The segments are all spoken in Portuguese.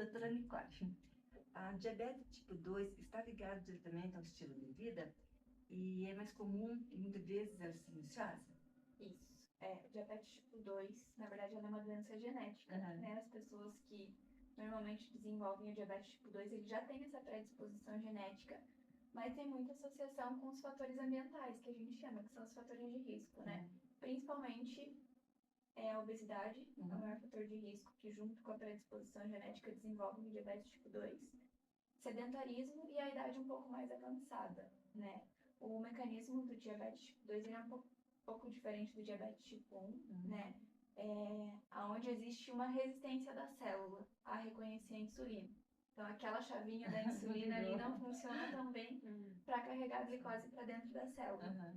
Doutora Nicole, a diabetes tipo 2 está ligada diretamente ao estilo de vida e é mais comum e muitas vezes ela se iniciar? Isso. O diabetes tipo 2, na verdade, ela é uma doença genética, Uhum. né? As pessoas que normalmente desenvolvem o diabetes tipo 2, eles já têm essa predisposição genética, mas tem muita associação com os fatores ambientais, que a gente chama, que são os fatores de risco, né? Principalmente a obesidade, é o maior fator de risco, que junto com a predisposição genética desenvolve o diabetes tipo 2. Sedentarismo e a idade um pouco mais avançada, né? O mecanismo do diabetes tipo 2 é um pouco diferente do diabetes tipo 1, né? Onde existe uma resistência da célula a reconhecer a insulina. Então, aquela chavinha da insulina ali não funciona tão bem para carregar a glicose para dentro da célula.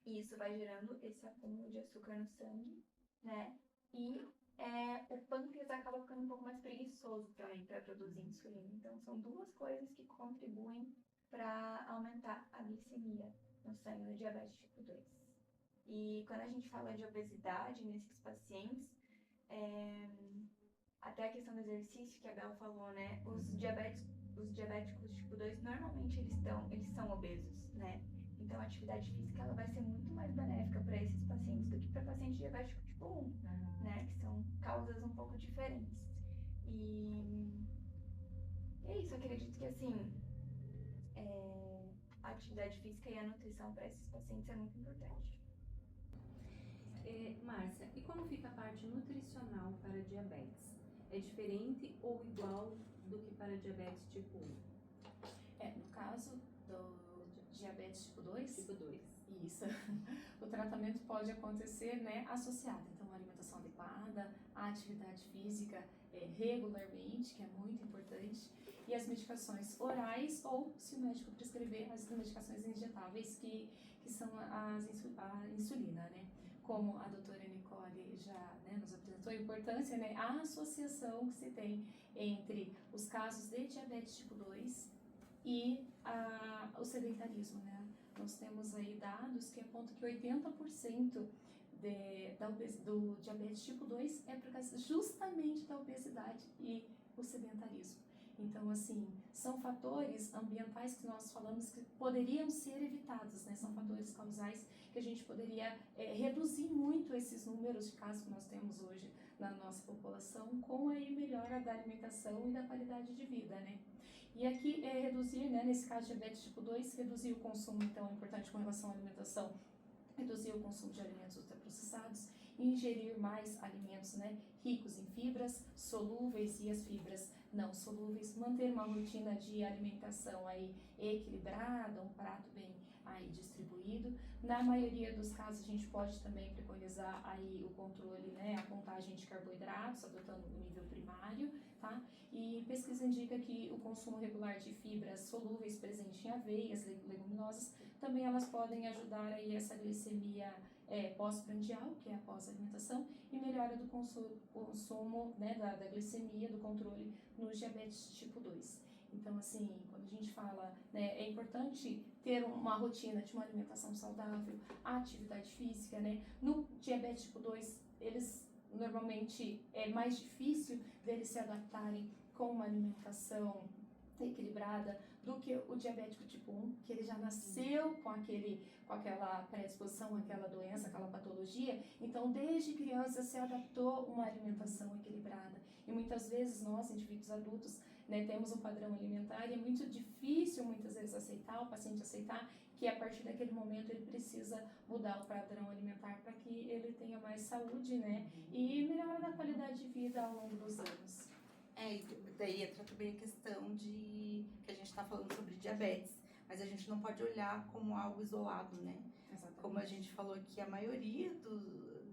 E isso vai gerando esse acúmulo de açúcar no sangue, né? E o pâncreas acaba ficando um pouco mais preguiçoso também para produzir insulina. Então, são duas coisas que contribuem para aumentar a glicemia no sangue no diabetes tipo 2. E quando a gente fala de obesidade nesses pacientes, até a questão do exercício que a Bel falou, né? Os diabéticos tipo 2 normalmente eles são obesos, né? Então a atividade física ela vai ser muito mais benéfica para esses pacientes do que para paciente diabético tipo 1, né? Que são causas um pouco diferentes. E é isso, eu acredito que assim, a atividade física e a nutrição para esses pacientes é muito importante. Márcia, e como fica a parte nutricional para diabetes? É diferente ou igual do que para diabetes tipo 1? No caso do diabetes tipo 2, Tipo 2. isso, o tratamento pode acontecer, né, associado. Então, a alimentação adequada, a atividade física regularmente, que é muito importante, e as medicações orais ou, se o médico prescrever, as medicações injetáveis, que são a insulina, né? Como a doutora Nicole já, né, nos apresentou, a importância, né, a associação que se tem entre os casos de diabetes tipo 2 e o sedentarismo, né? Nós temos aí dados que apontam que 80% do diabetes tipo 2 é por causa justamente da obesidade e o sedentarismo. Então, assim, são fatores ambientais que nós falamos que poderiam ser evitados, né? São fatores causais que a gente poderia reduzir muito esses números de casos que nós temos hoje na nossa população com a melhora da alimentação e da qualidade de vida, né? E aqui reduzir, né, nesse caso de diabetes tipo 2, reduzir o consumo, então é importante com relação à alimentação, reduzir o consumo de alimentos ultraprocessados, ingerir mais alimentos, né, ricos em fibras solúveis e as fibras não solúveis, manter uma rotina de alimentação aí equilibrada, um prato bem aí distribuído. Na maioria dos casos a gente pode também preconizar aí o controle, né, a contagem de carboidratos, adotando o nível primário, tá? E pesquisa indica que o consumo regular de fibras solúveis presentes em aveias, leguminosas, também elas podem ajudar aí essa glicemia pós-prandial, que é após a alimentação, e melhora do consumo, né, da glicemia, do controle nos diabetes tipo 2. Então, assim, quando a gente fala, né, é importante ter uma rotina de uma alimentação saudável, atividade física, né? No diabetes tipo 2, eles normalmente é mais difícil deles se adaptarem com uma alimentação equilibrada do que o diabético tipo 1, que ele já nasceu com aquela predisposição, aquela doença, aquela patologia. Então, desde criança se adaptou uma alimentação equilibrada. E muitas vezes nós, indivíduos adultos, né, temos um padrão alimentar e é muito difícil muitas vezes aceitar, o paciente aceitar que a partir daquele momento ele precisa mudar o padrão alimentar para que ele tenha mais saúde, né, e melhora da qualidade de vida ao longo dos anos. E daí entra também a questão de que a gente está falando sobre diabetes, mas a gente não pode olhar como algo isolado, né? Exatamente. Como a gente falou aqui, a maioria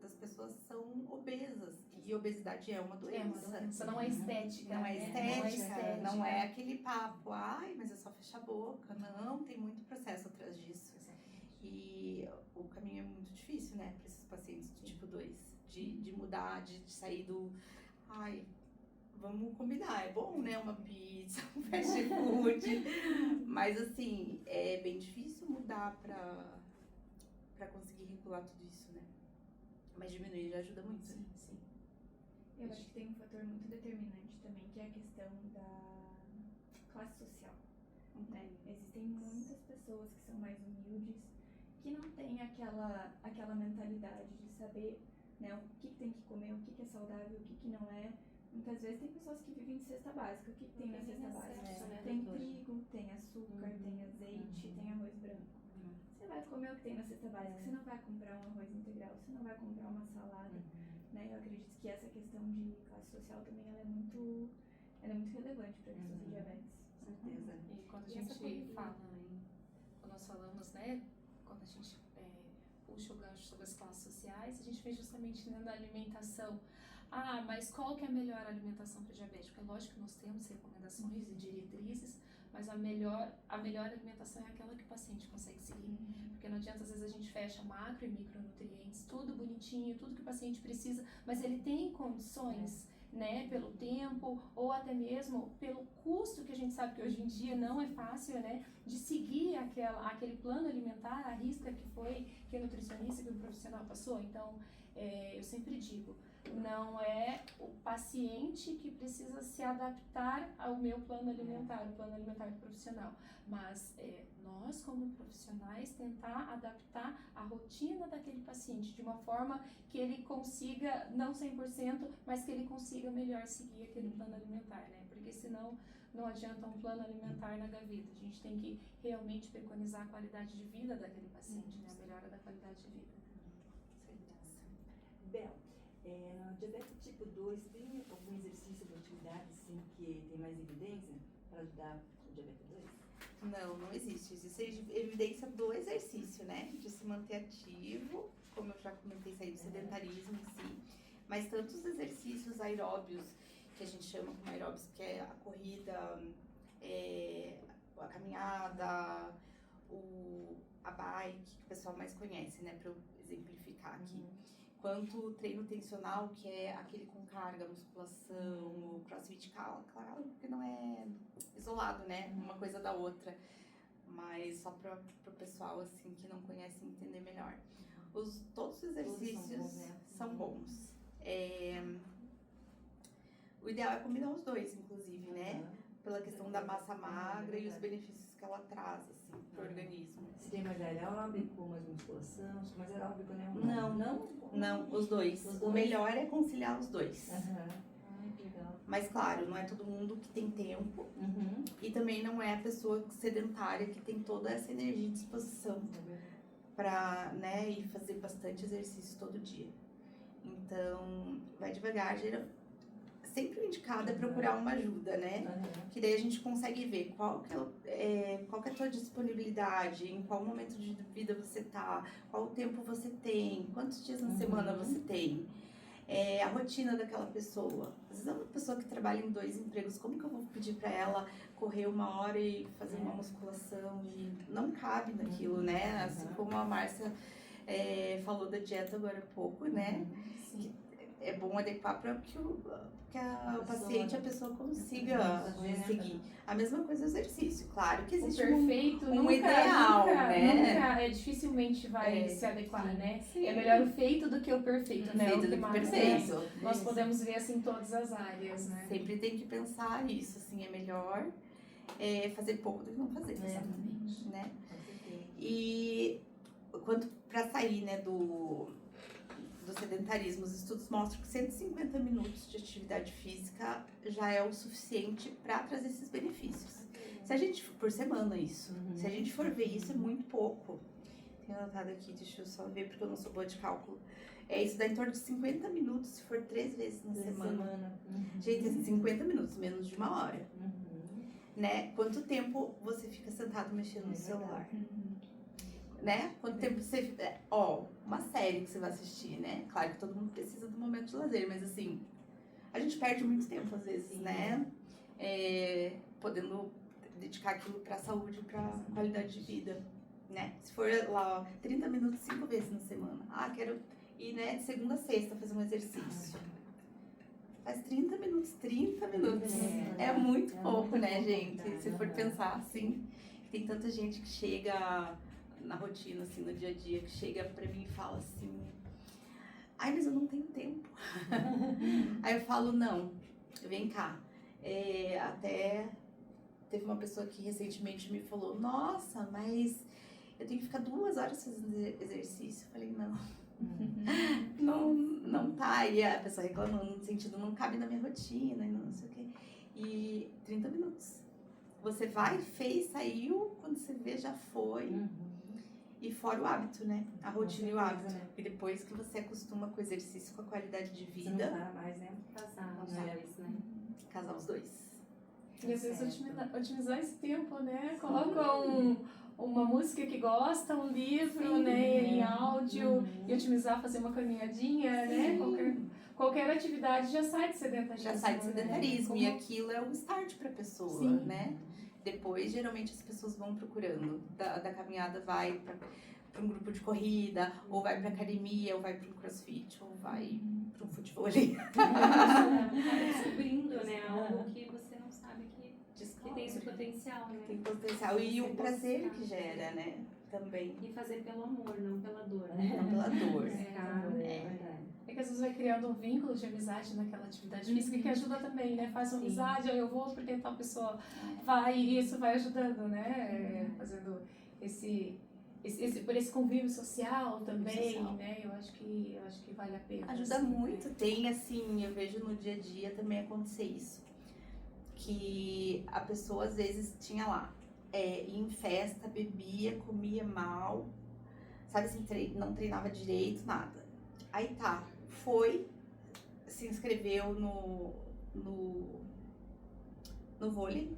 das pessoas são obesas, e obesidade é uma doença. É uma doença, não é estética. Não é né? estética, não é aquele papo, ai, mas é só fechar a boca. Não, tem muito processo atrás disso. Exatamente. E o caminho é muito difícil, né, para esses pacientes de tipo 2, de mudar, de sair do, ai, vamos combinar, é bom, né, uma pizza, um fast food, mas assim, é bem difícil mudar pra conseguir regular tudo isso, né, mas diminuir já ajuda muito. Sim, sim. Eu acho que tem um fator muito determinante também, que é a questão tem muitas pessoas que são mais humildes, que não têm aquela mentalidade de saber, né, o que tem que comer, o que é saudável, o que não é. Muitas vezes tem pessoas que vivem de cesta básica. O que tem na cesta básica? Tem trigo, tem açúcar, tem azeite, tem arroz branco. Você vai comer o que tem na cesta básica, você não vai comprar um arroz integral, você não vai comprar uma salada, né? Eu acredito que essa questão de classe social também ela é muito relevante para a questão do diabetes. Certeza. E quando a E essa gente correria fala, também. quando nós falamos, né, quando a gente puxa o gancho sobre as classes sociais, a gente vê justamente, né, na alimentação. Ah, mas qual que é a melhor alimentação para diabético? É lógico que nós temos recomendações e diretrizes, mas a melhor alimentação é aquela que o paciente consegue seguir. Porque não adianta, às vezes, a gente fecha macro e micronutrientes, tudo bonitinho, tudo que o paciente precisa, mas ele tem condições, né, pelo tempo ou até mesmo pelo custo, que a gente sabe que hoje em dia não é fácil, né, de seguir aquele plano alimentar, a risca que o nutricionista, que o profissional passou. Então, eu sempre digo, não é o paciente que precisa se adaptar ao meu plano alimentar, o plano alimentar do profissional, mas nós como profissionais tentar adaptar a rotina daquele paciente de uma forma que ele consiga, não 100%, mas que ele consiga melhor seguir aquele plano alimentar, né? Porque senão não adianta um plano alimentar na gaveta, a gente tem que realmente preconizar a qualidade de vida daquele paciente, né? A melhora da qualidade de vida. Bel, no diabetes tipo 2, tem algum exercício ou atividade assim, que tem mais evidência para ajudar o diabetes 2? Não existe. Existe evidência do exercício, né? De se manter ativo, como eu já comentei, sair do sedentarismo em si. Mas tantos exercícios aeróbios, que a gente chama como aeróbios, que é a corrida, a caminhada, a bike, que o pessoal mais conhece, né? Para eu exemplificar aqui. Quanto o treino tensional, que é aquele com carga, musculação, o crossfit, claro, porque não é isolado, né? Uma coisa da outra. Mas só para o pessoal, assim, que não conhece entender melhor. Todos os exercícios são bons. O ideal é combinar os dois, inclusive, né? Pela questão da massa magra e os benefícios que ela traz, assim, pro organismo. Se tem mais aeróbico, mais musculação, acho que mais aeróbico, né? Não, os dois. O melhor é conciliar os dois. Que legal. Mas claro, não é todo mundo que tem tempo e também não é a pessoa sedentária que tem toda essa energia e disposição para, né, ir fazer bastante exercício todo dia. Então, vai devagar, sempre o indicado é procurar uma ajuda, né? Que daí a gente consegue ver qual que é a tua disponibilidade, em qual momento de vida você tá, qual tempo você tem, quantos dias na semana você tem, a rotina daquela pessoa. Às vezes é uma pessoa que trabalha em 2 empregos, como que eu vou pedir pra ela correr 1 hora e fazer uma musculação? E não cabe naquilo, né? Assim como a Márcia falou da dieta agora há pouco, né? É bom adequar para que o paciente, a pessoa consiga seguir. A mesma coisa o exercício, claro que existe o perfeito um nunca, ideal, né? Nunca, dificilmente vai se adequar, né? Sim. É melhor o feito do que o perfeito, né? Feito do que perfeito. Nós podemos ver assim em todas as áreas, né? Sempre tem que pensar nisso, assim, é melhor fazer pouco do que não fazer. Exatamente. Né? E quanto para sair, né, do sedentarismo, os estudos mostram que 150 minutos de atividade física já é o suficiente para trazer esses benefícios. Se a gente, por semana isso, se a gente for ver isso, é muito pouco. Tenho anotado aqui, deixa eu só ver, porque eu não sou boa de cálculo. Isso dá em torno de 50 minutos, se for 3 vezes na semana. Gente, 50 minutos, menos de 1 hora. Né? Quanto tempo você fica sentado mexendo no celular? Né? Quanto tempo você... uma série que você vai assistir, né? Claro que todo mundo precisa do momento de lazer, mas assim, a gente perde muito tempo às vezes, né? Podendo dedicar aquilo pra saúde, pra qualidade de vida, né? Se for lá, 30 minutos 5 vezes na semana. Quero ir, né, de segunda a sexta fazer um exercício. Faz 30 minutos. É muito pouco, né, gente? Se for pensar assim, tem tanta gente que chega na rotina, assim, no dia a dia, que chega pra mim e fala assim, mas eu não tenho tempo. Aí eu falo, não, vem cá, até teve uma pessoa que recentemente me falou, nossa, mas eu tenho que ficar 2 horas fazendo exercício. Eu falei, não tá. E a pessoa reclamando no sentido, não cabe na minha rotina, e não sei o quê. E 30 minutos. Você vai, fez, saiu, quando você vê já foi. E fora o hábito, né? A rotina e o hábito. Né? E depois que você acostuma com o exercício, com a qualidade de Você não vida, para mais, né? Casar os É. dois, né? casar os dois. E às vezes Certo. otimizar esse tempo, né? Coloca uma música que gosta, um livro, Sim. né? Em áudio, e otimizar, fazer uma caminhadinha, né? Qualquer atividade já sai de sedentarismo. Já sai do né? sedentarismo. Como- E aquilo é um start pra pessoa, Sim. né? Depois, geralmente, as pessoas vão procurando. Da caminhada vai para um grupo de corrida, ou vai pra academia, ou vai para um crossfit, ou vai para um futebol ali. Vai descobrindo, né? Algo que você não sabe que tem esse potencial, né? Tem potencial. E o Você prazer buscar. que gera, né? Também. E fazer pelo amor, não pela dor, né? Não pela dor. Buscar, É. verdade. É que às vezes vai criando um vínculo de amizade naquela atividade física que ajuda também, né? Faz uma Sim. amizade, aí eu vou porque tal pessoa vai, e isso vai ajudando, né? Fazendo por esse convívio social também, Social. né? Eu acho que vale a pena. Ajuda assim, muito. né? Tem, assim, eu vejo no dia a dia também acontecer isso. Que a pessoa, às vezes, tinha lá, ia em festa, bebia, comia mal, sabe assim, não treinava direito, nada. Aí tá, foi, se inscreveu no vôlei,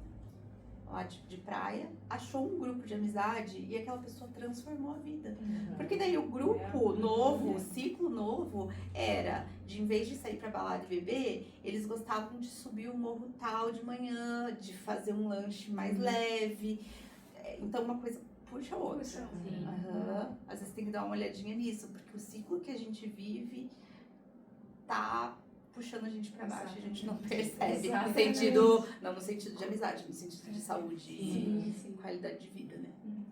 lá de praia, achou um grupo de amizade e aquela pessoa transformou a vida. Porque daí o grupo novo, o ciclo novo, era de, em vez de sair pra balada e beber, eles gostavam de subir o morro tal de manhã, de fazer um lanche mais leve. Então uma coisa puxa a outra. Puxa, sim. Aham. Às vezes tem que dar uma olhadinha nisso, porque o ciclo que a gente vive tá puxando a gente pra baixo, a gente não percebe. No sentido, não no sentido de amizade, no sentido de saúde Sim, sim. e qualidade de vida, né? Uhum.